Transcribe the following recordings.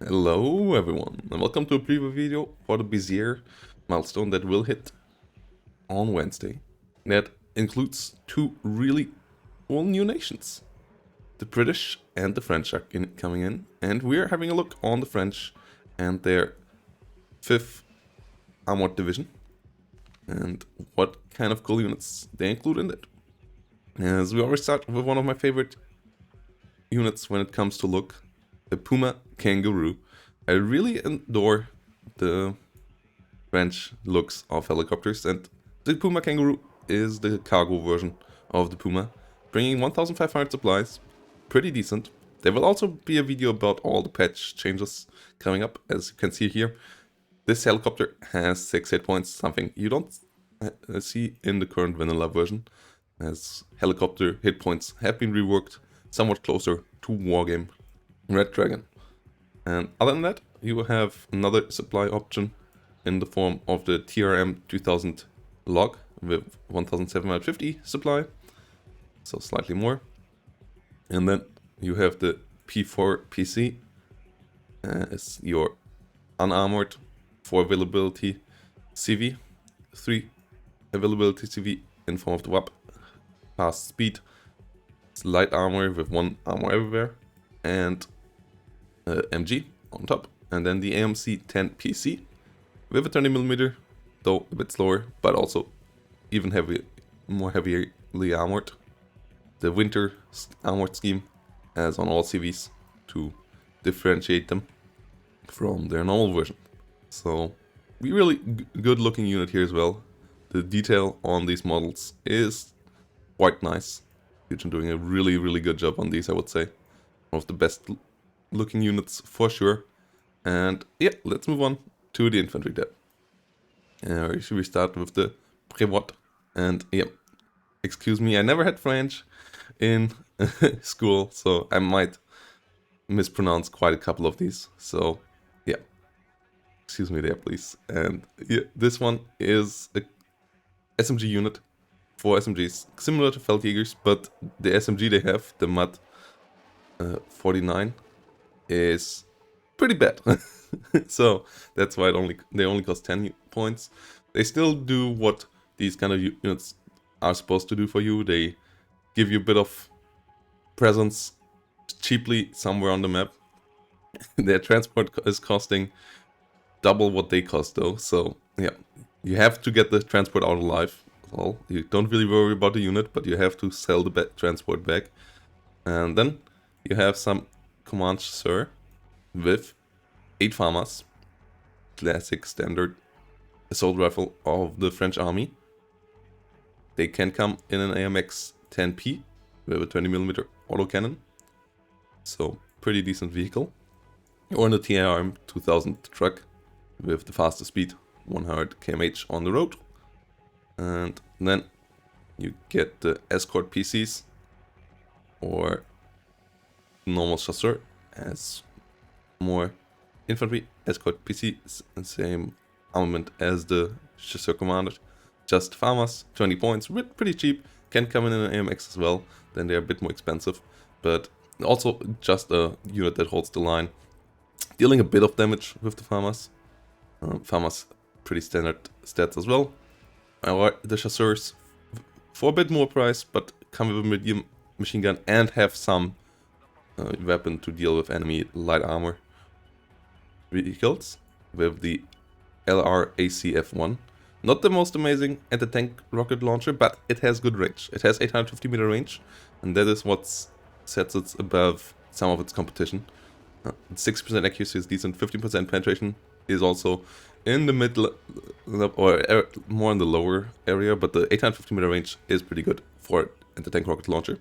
Hello everyone, and welcome to a preview video for the Bezier milestone that will hit on Wednesday. That includes two really cool new nations. The British and the French are coming in, and we're having a look on the French and their 5th armored division, and what kind of cool units they include in it. As we always start with one of my favorite units when it comes to look, the Puma Kangaroo. I really adore the French looks of helicopters, and the Puma Kangaroo is the cargo version of the Puma, bringing 1500 supplies, pretty decent. There will also be a video about all the patch changes coming up, as you can see here. This helicopter has 6 hit points, something you don't see in the current vanilla version, as helicopter hit points have been reworked somewhat closer to Wargame Red Dragon. And other than that, you have another supply option in the form of the TRM 2000 log with 1750 supply, so slightly more. And then you have the P4 PC as your unarmored 4 availability CV, 3 availability CV in form of the WAP, fast speed, it's light armor with 1 armor everywhere, and MG on top, and then the AMC 10 PC with a 20mm, though a bit slower, but also even more heavily armored. The winter armored scheme, as on all CVs, to differentiate them from their normal version. So, really good looking unit here as well. The detail on these models is quite nice. You've been doing a really good job on these, I would say. One of the best looking units for sure. And yeah, let's move on to the infantry depth. Should we start with the Prévôt? And yeah, excuse me, I never had French in school, so I might mispronounce quite a couple of these. So yeah, excuse me there, please. And yeah, this one is a SMG unit for SMGs, similar to Feldjägers, but the SMG they have, the MUD 49, is pretty bad. So that's why they only cost 10 points. They still do what these kind of units are supposed to do for you. They give you a bit of presence cheaply somewhere on the map. Their transport is costing double what they cost though, so yeah, you have to get the transport out alive. Well, you don't really worry about the unit, but you have to sell the transport back. And then you have some command sir with 8 farmers, classic standard assault rifle of the French army. They can come in an AMX 10P with a 20mm autocannon, so pretty decent vehicle. Or in the TRM 2000 truck with the fastest speed, 100 km/h on the road. And then you get the escort PCs or normal chasseur as more infantry escort PC, same armament as the chasseur commander, just farmers, 20 points, pretty cheap, can come in an AMX as well, then they're a bit more expensive, but also just a unit that holds the line, dealing a bit of damage with the farmers. Farmers pretty standard stats as well. The chasseurs for a bit more price, but come with a medium machine gun and have some weapon to deal with enemy light armor vehicles with the LRACF1. Not the most amazing anti-tank rocket launcher, but it has good range. It has 850 meter range, and that is what sets it above some of its competition. 6% accuracy is decent, 15% penetration is also in the middle, or more in the lower area, but the 850 meter range is pretty good for anti-tank rocket launcher.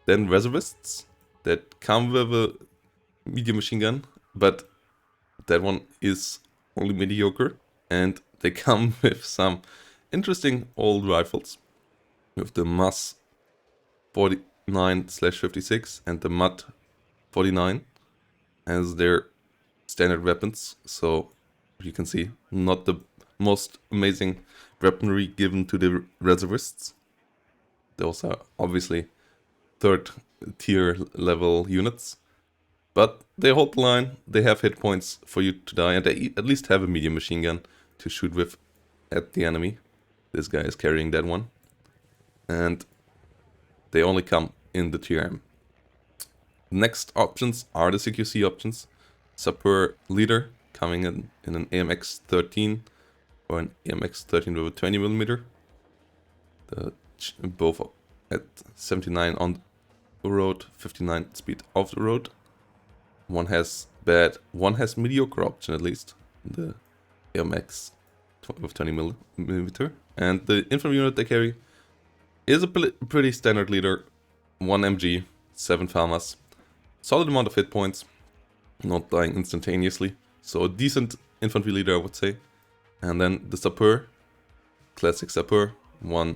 Then reservists that come with a medium machine gun, but that one is only mediocre, and they come with some interesting old rifles, with the MAS 49/56 and the MUD 49 as their standard weapons. So you can see, not the most amazing weaponry given to the reservists. Those are obviously 3rd tier level units, But they hold the line, they have hit points for you to die, and they at least have a medium machine gun to shoot with at the enemy. This guy is carrying that one. And they only come in the TRM. Next options are the CQC options. Sapper Leader coming in an AMX 13 or an AMX 13 with a 20mm. Both at 79 on the road, 59 speed off the road. One has bad, one has mediocre option at least. The AMX with 20mm. And the infantry unit they carry is a pretty standard leader. 1 MG, 7 farmers. Solid amount of hit points. Not dying instantaneously. So a decent infantry leader, I would say. And then the Sapper. Classic Sapper. 1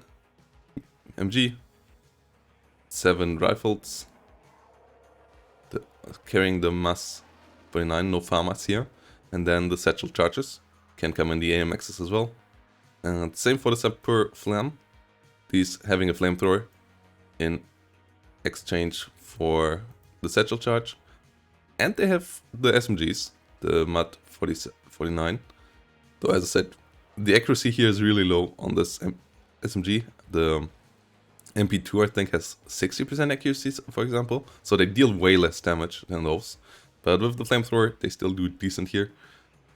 MG. 7 rifles. Carrying the MAS 49, no farmers here. And then the satchel charges. Can come in the AMXs as well. And same for the Sapper Flam. He's having a flamethrower in exchange for the satchel charge. And they have the SMGs, the MUD 49. Though as I said, the accuracy here is really low on this SMG. The MP2 I think has 60% accuracy, for example. So they deal way less damage than those. But with the flamethrower, they still do decent here.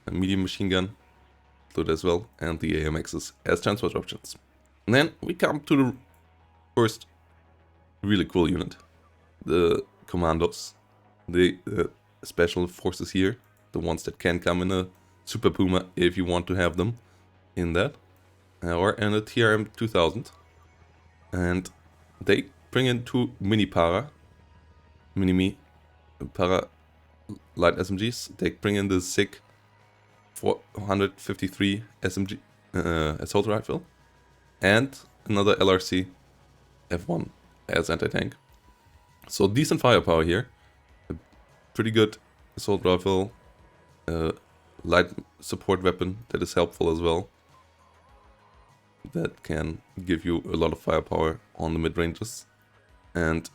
A medium machine gun included as well. And the AMXs as transport options. And then we come to the first really cool unit. The Commandos. The special forces here. The ones that can come in a Super Puma if you want to have them in that. Or in a TRM 2000. And they bring in 2 Mini-Para light SMGs. They bring in the SIG 453 SMG assault rifle. And another LRC F1 as anti-tank. So decent firepower here. A pretty good assault rifle. Light support weapon that is helpful as well. That can give you a lot of firepower on the mid-ranges. And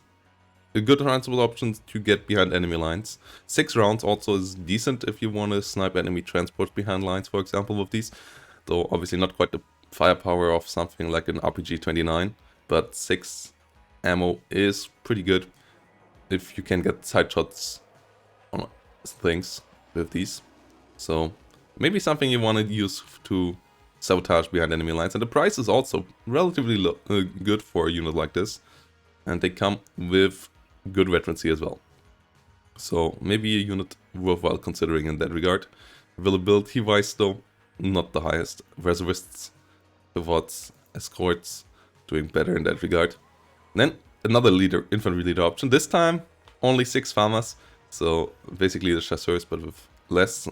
a good transport option to get behind enemy lines. 6 rounds also is decent if you want to snipe enemy transport behind lines, for example, with these. Though obviously not quite the firepower of something like an RPG 29. But 6 ammo is pretty good if you can get side shots on things with these. So maybe something you want to use to sabotage behind enemy lines. And the price is also relatively good for a unit like this. And they come with good veterancy as well. So maybe a unit worthwhile considering in that regard. Availability wise though, not the highest. Reservists, pivots, escorts, doing better in that regard. Then another leader, infantry leader option. This time only 6 farmers. So basically the chasseurs but with less,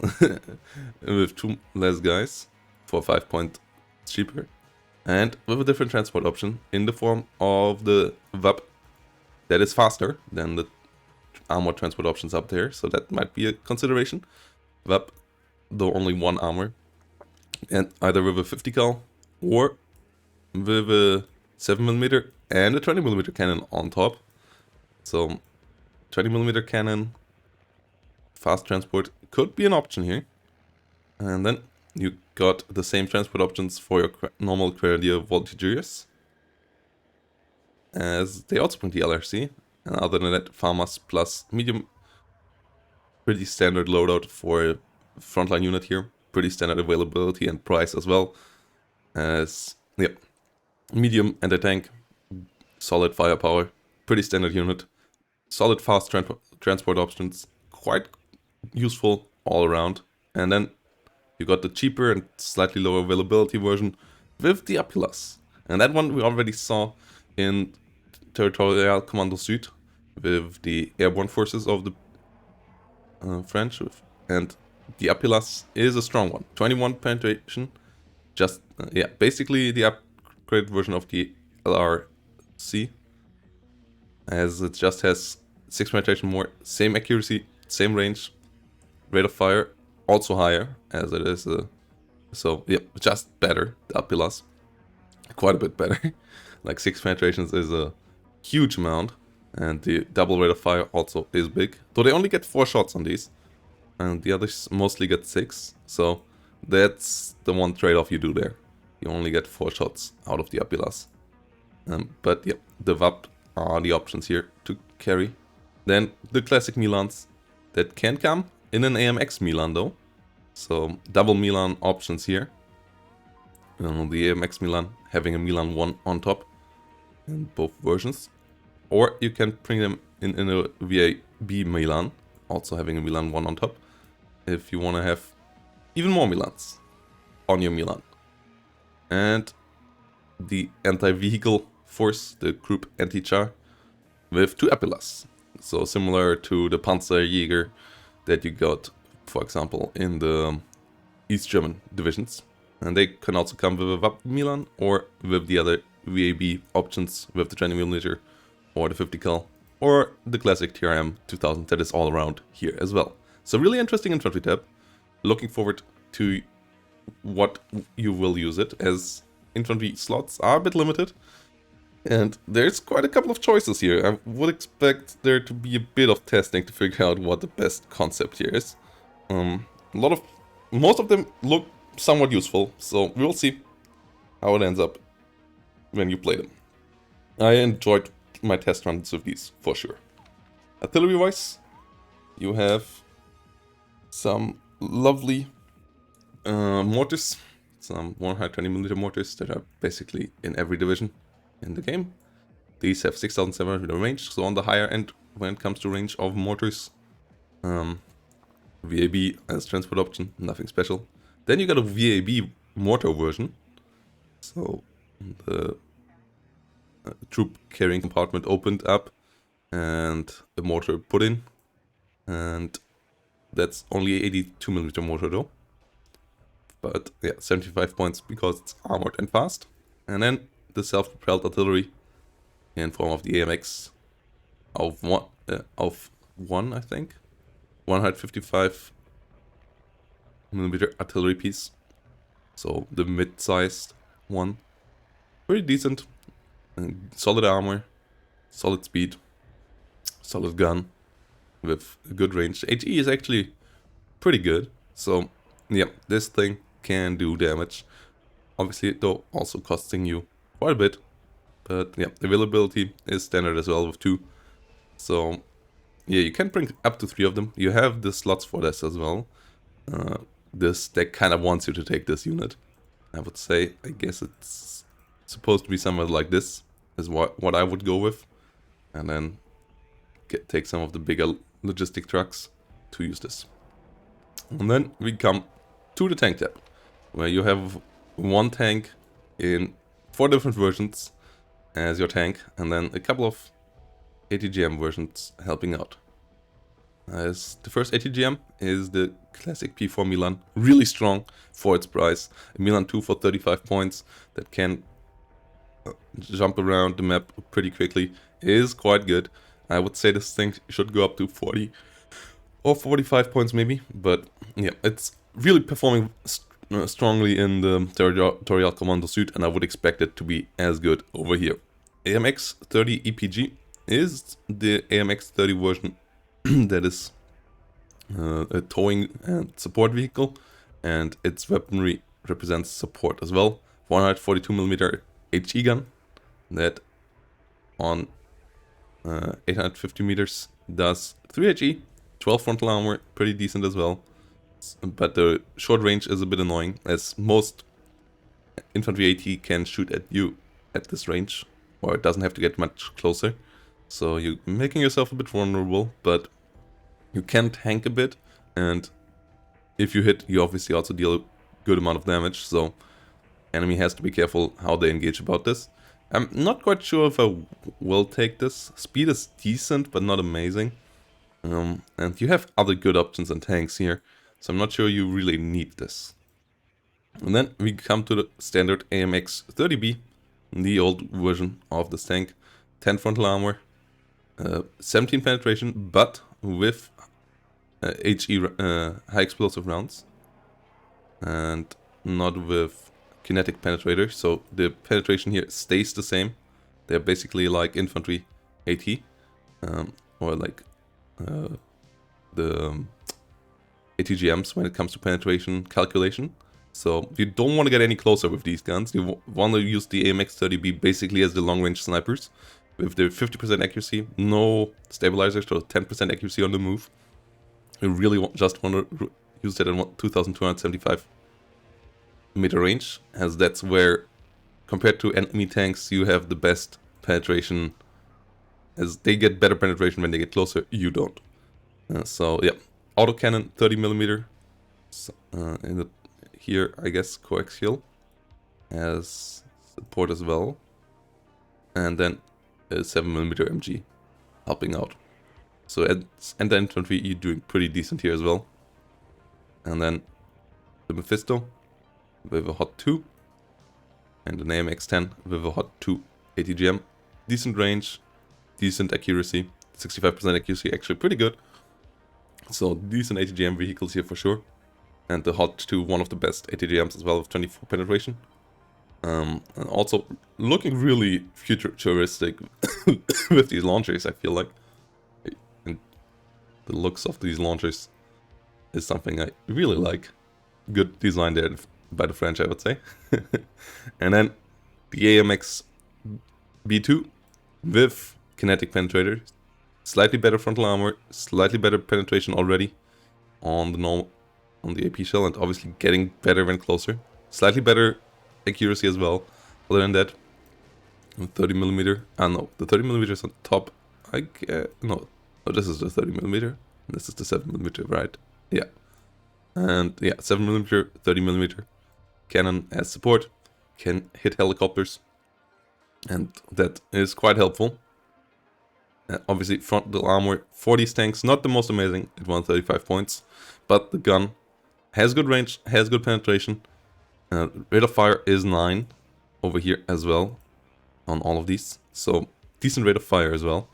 with 2 less guys. For 5 points cheaper. And with a different transport option in the form of the VAP that is faster than the armor transport options up there. So that might be a consideration. VAP, though only 1 armor. And either with a 50 cal or with a 7mm and a 20mm cannon on top. So 20mm cannon, fast transport could be an option here. And then you got the same transport options for your normal Grenadier Voltigeurs. As they also bring the LRC. And other than that, farmers plus medium. Pretty standard loadout for a frontline unit here. Pretty standard availability and price as well. As, yeah, medium and a tank. Solid firepower. Pretty standard unit. Solid fast transport options. Quite useful all around. And then you got the cheaper and slightly lower availability version with the Apilas. And that one we already saw in Territorial Commando Sud with the airborne forces of the French. And the Apilas is a strong one. 21 penetration. Just, yeah, basically the upgrade version of the LRC. As it just has 6 penetration more, same accuracy, same range, rate of fire also higher as it is. So yeah, just better. The Apilas, quite a bit better. Like 6 penetrations is a huge amount. And the double rate of fire also is big. Though they only get 4 shots on these. And the others mostly get 6. So that's the one trade-off you do there. You only get 4 shots out of the Apilas. But yeah, the VAP are the options here to carry. Then the classic Milans that can come in an AMX Milan though. So double Milan options here. The AMX Milan having a Milan 1 on top in both versions. Or you can bring them in a VAB Milan, also having a Milan 1 on top, if you want to have even more Milans on your Milan. And the anti-vehicle force, the group anti-char, with 2 Apilas. So similar to the Panzerjäger that you got, for example, in the East German divisions. And they can also come with a VAP Milan or with the other VAB options with the 20mm or the 50 cal or the classic TRM 2000 that is all around here as well. So really interesting infantry tab. Looking forward to what you will use it, as infantry slots are a bit limited. And there's quite a couple of choices here. I would expect there to be a bit of testing to figure out what the best concept here is. Most of them look somewhat useful, so we'll see how it ends up when you play them. I enjoyed my test runs with these for sure. Artillery wise, you have some lovely mortars, some 120mm mortars that are basically in every division in the game. These have 6700 range, so on the higher end when it comes to range of mortars. VAB as transport option, nothing special. Then you got a VAB mortar version, so the troop carrying compartment opened up and a mortar put in, and that's only 82mm mortar though. But yeah, 75 points because it's armored and fast. And then the self-propelled artillery in form of the AMX of one, I think, 155mm artillery piece. So the mid-sized one, pretty decent. Solid armor, solid speed, solid gun with a good range. HE is actually pretty good, so yeah, this thing can do damage. Obviously, though, also costing you quite a bit. But yeah, availability is standard as well with 2. So yeah, you can bring up to 3 of them. You have the slots for this as well. This deck kind of wants you to take this unit. I would say, I guess it's supposed to be somewhere like this, is what I would go with. And then take some of the bigger logistic trucks to use this. And then we come to the tank tab, where you have one tank in 4 different versions as your tank, and then a couple of ATGM versions helping out. As the first ATGM is the classic P4 Milan, really strong for its price. A Milan 2 for 35 points that can jump around the map pretty quickly, is quite good. I would say this thing should go up to 40 or 45 points maybe, but yeah, it's really performing strongly in the Territorial Commando suit, and I would expect it to be as good over here. AMX 30 EPG is the AMX 30 version that is a towing and support vehicle, and its weaponry represents support as well. 142mm HE gun that on 850 meters does 3 HE, 12 frontal armor, pretty decent as well. But the short range is a bit annoying, as most infantry AT can shoot at you at this range, or it doesn't have to get much closer. So you're making yourself a bit vulnerable, but you can tank a bit, and if you hit, you obviously also deal a good amount of damage, so enemy has to be careful how they engage about this. I'm not quite sure if I will take this. Speed is decent, but not amazing. And you have other good options and tanks here, so I'm not sure you really need this. And then we come to the standard AMX 30B, the old version of this tank. 10 frontal armor, 17 penetration, but with HE high explosive rounds, and not with kinetic penetrator, so the penetration here stays the same. They're basically like infantry AT, or like the ATGMs when it comes to penetration calculation. So you don't want to get any closer with these guns. You want to use the AMX-30B basically as the long-range snipers with the 50% accuracy, no stabilizers, so 10% accuracy on the move. You really just want to use that at 2275 meter range, as that's where, compared to enemy tanks, you have the best penetration, as they get better penetration when they get closer, you don't. So yeah, autocannon 30mm in the here, I guess, coaxial as support as well, and then a 7mm MG helping out. So and the infantry, you're doing pretty decent here as well. And then the Mephisto with a hot 2, and an AMX-10 with a hot 2 ATGM. Decent range, decent accuracy, 65% accuracy, actually pretty good. So decent ATGM vehicles here for sure. And the hot 2, one of the best ATGMs as well with 24 penetration. And also looking really futuristic with these launchers, I feel like. And the looks of these launchers is something I really like. Good design there by the French, I would say. And then the AMX B2 with kinetic penetrator. Slightly better frontal armor, slightly better penetration already on the AP shell, and obviously getting better when closer. Slightly better accuracy as well. Other than that, 30mm. No, the 30mm is on top. No, this is the 30mm. This is the 7mm, right? Yeah. And yeah, 7mm, 30mm cannon as support, can hit helicopters, and that is quite helpful. Obviously, frontal armor for these tanks, not the most amazing at 135 points, but the gun has good range, has good penetration. Rate of fire is 9 over here as well on all of these, so decent rate of fire as well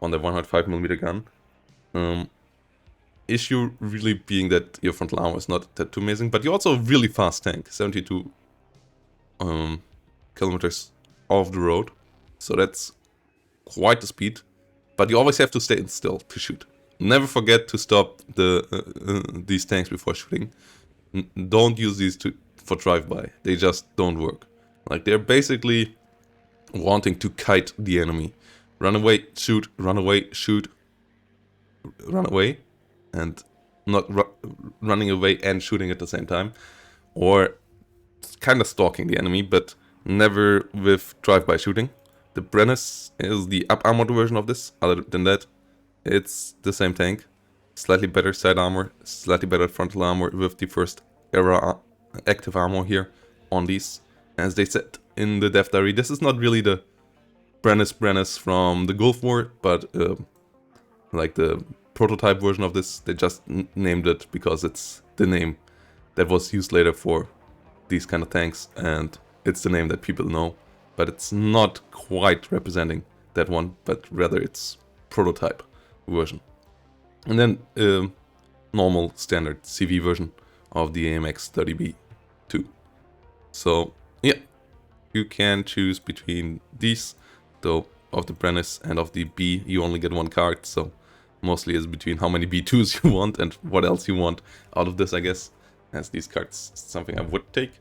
on the 105mm gun. Issue really being that your frontal armor is not that too amazing, but you're also a really fast tank, 72 kilometers off the road, so that's quite the speed. But you always have to stay still to shoot. Never forget to stop these tanks before shooting. Don't use these for drive-by. They just don't work. Like, they're basically wanting to kite the enemy. Run away, shoot, run away, shoot, run away. And not running away and shooting at the same time. Or kind of stalking the enemy, but never with drive-by shooting. The Reconnaissance is the up-armored version of this. Other than that, it's the same tank. Slightly better side armor, slightly better frontal armor with the first era active armor here on these. As they said in the dev diary, this is not really the Reconnaissance from the Gulf War, but like the prototype version of this. They just named it because it's the name that was used later for these kind of tanks, and it's the name that people know. But it's not quite representing that one, but rather it's prototype version. And then normal standard CV version of the AMX-30B2. So yeah, you can choose between these, though of the Reconnaissance and of the B you only get one card, so mostly is between how many B2s you want and what else you want out of this, I guess, as these cards something I would take.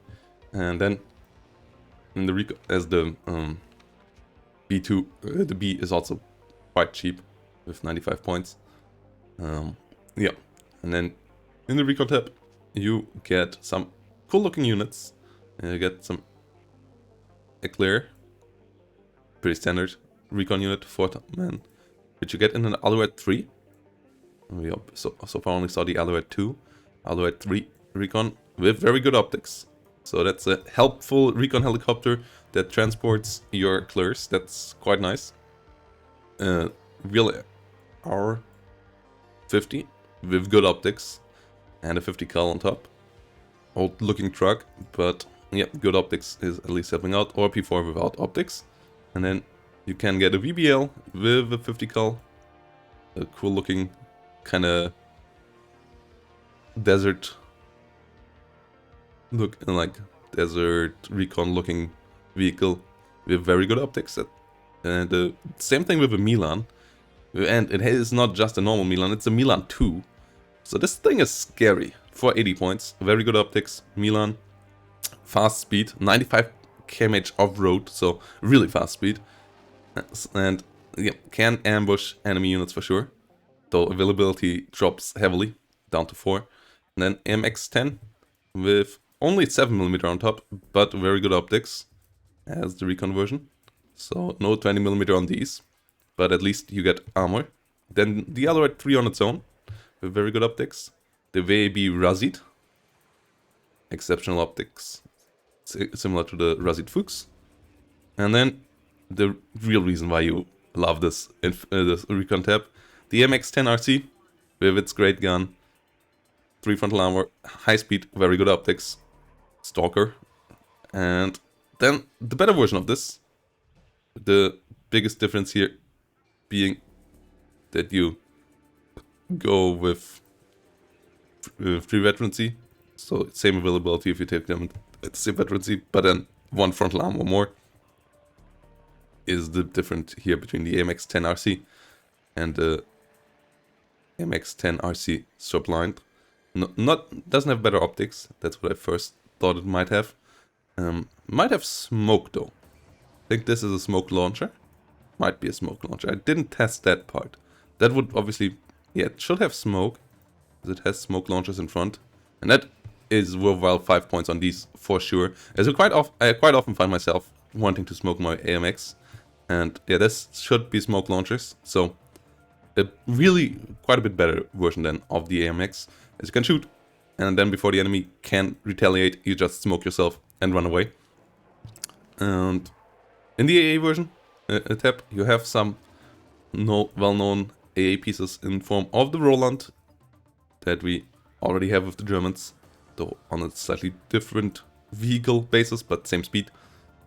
And then in the as the B2, the B is also quite cheap with 95 points. Yeah, and then in the recon tab you get some cool looking units. You get some Eclair, pretty standard recon unit, 4-man, which you get in an Alouette 3. We so far only saw the Alouette 2, Alouette 3 recon with very good optics. So that's a helpful recon helicopter that transports your Eclairs. That's quite nice. Real R50 with good optics and a 50 cal on top. Old looking truck, but yeah, good optics is at least helping out. Or P4 without optics. And then you can get a VBL with a 50 cal. A cool looking kind of desert look, like desert recon looking vehicle with very good optics. And the same thing with a Milan. And it is not just a normal Milan, it's a Milan 2. So this thing is scary. For 80 points, very good optics, Milan, fast speed, 95 km off-road, so really fast speed. And yeah, can ambush enemy units for sure, though availability drops heavily, down to 4. And then MX-10 with only 7mm on top, but very good optics as the recon version. So no 20mm on these, but at least you get armor. Then the other at 3 on its own, with very good optics. The VAB Razid, exceptional optics, similar to the Razid Fuchs. And then the real reason why you love this recon tab, the MX-10RC with its great gun, 3 frontal armor, high speed, very good optics, stalker. And then the better version of this, the biggest difference here being that you go with free veterancy, so same availability if you take them at the same veterancy, but then 1 frontal armor more is the difference here between the MX-10RC and the MX-10RC Surblind. Doesn't have better optics, that's what I first thought it might have. Might have smoke though. I think this is a smoke launcher. Might be a smoke launcher. I didn't test that part. That would obviously, yeah, it should have smoke. It has smoke launchers in front, and that is worthwhile 5 points on these for sure. As I quite often find myself wanting to smoke my AMX, and yeah, this should be smoke launchers. So a really quite a bit better version than of the AMX, as you can shoot, and then before the enemy can retaliate, you just smoke yourself and run away. And in the AA version tab, you have some well-known AA pieces in form of the Roland that we already have with the Germans, though on a slightly different vehicle basis, but same speed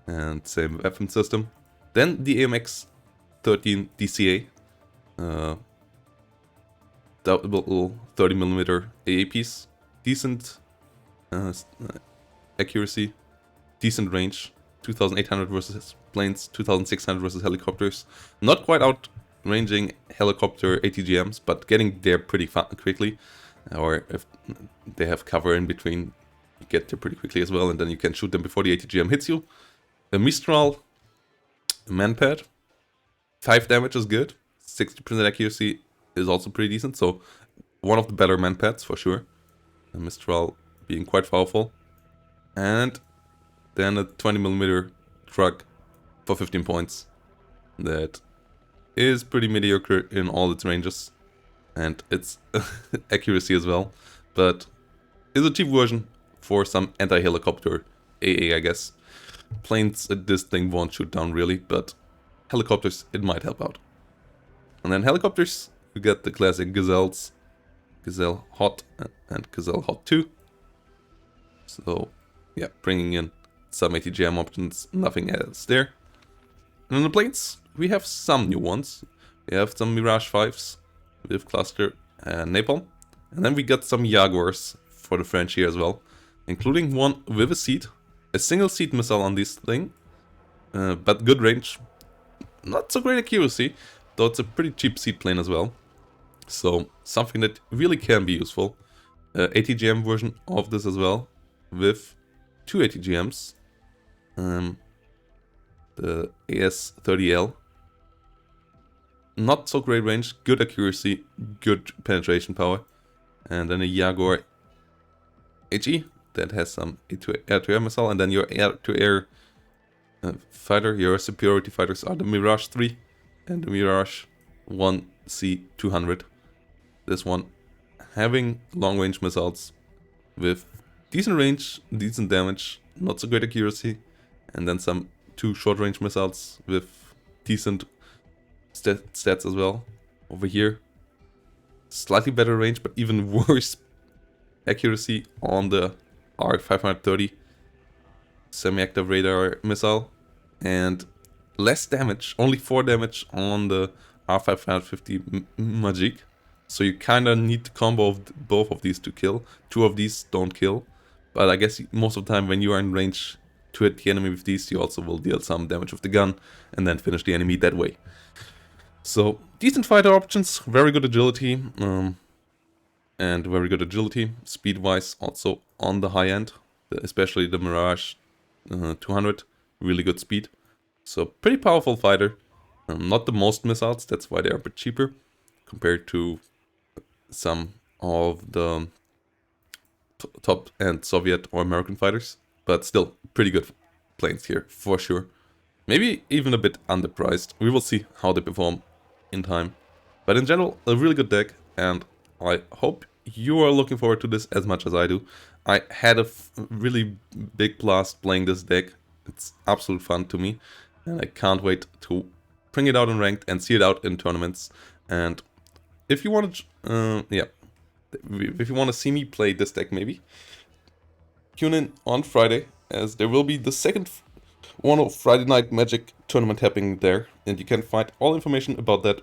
and same weapon system. Then the AMX-13 DCA, double 30mm AA piece, decent accuracy, decent range, 2800 versus planes, 2600 versus helicopters. Not quite outranging helicopter ATGMs, but getting there pretty quickly. Or if they have cover in between, you get there pretty quickly as well, and then you can shoot them before the ATGM hits you. A Mistral manpad, 5 damage is good, 60% accuracy is also pretty decent, so one of the better manpads for sure. A Mistral being quite powerful. And then a 20mm truck for 15 points. That is pretty mediocre in all its ranges. And its accuracy as well. But is a cheap version for some anti-helicopter AA, I guess. Planes, this thing won't shoot down really, but helicopters, it might help out. And then helicopters, you get the classic Gazelles. Gazelle Hot and Gazelle Hot 2. So, yeah, bringing in some ATGM options, nothing else there. And on the planes, we have some new ones. We have some Mirage 5s with cluster and napalm. And then we got some Jaguars for the French here as well, including one with a seat. A single seat missile on this thing, but good range. Not so great accuracy, though it's a pretty cheap seat plane as well. So something that really can be useful. ATGM version of this as well, with 2 ATGMs. The AS-30L. Not so great range, good accuracy, good penetration power. And then a Jaguar HE that has some air-to-air missile. And then your air-to-air fighter, your superiority fighters are the Mirage 3 and the Mirage 1C200. This one having long-range missiles with decent range, decent damage, not so great accuracy. And then some 2 short-range missiles with decent stats as well. Over here, slightly better range, but even worse accuracy on the R530 semi-active radar missile, and less damage, only 4 damage on the R550 Magic. So you kind of need the combo of both of these to kill. 2 of these don't kill, but I guess most of the time when you are in range to hit the enemy with these, you also will deal some damage with the gun and then finish the enemy that way. So, decent fighter options, very good agility, and very good agility, speed-wise also on the high end, especially the Mirage 200, really good speed. So, pretty powerful fighter, not the most missiles, that's why they are a bit cheaper compared to some of the top-end Soviet or American fighters, but still pretty good planes here, for sure. Maybe even a bit underpriced. We will see how they perform in time. But in general, a really good deck, and I hope you are looking forward to this as much as I do. I had a really big blast playing this deck. It's absolute fun to me, and I can't wait to bring it out in ranked and see it out in tournaments. And if you want to, if you want to see me play this deck, maybe tune in on Friday, as there will be the second WARNO Friday Night Magic tournament happening there, and you can find all information about that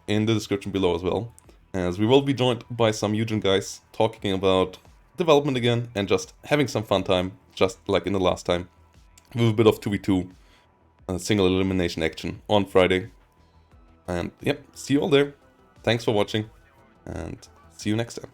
in the description below as well, as we will be joined by some Eugen guys talking about development again and just having some fun time, just like in the last time, with a bit of 2v2 single elimination action on Friday. And yep, see you all there. Thanks for watching, and see you next time.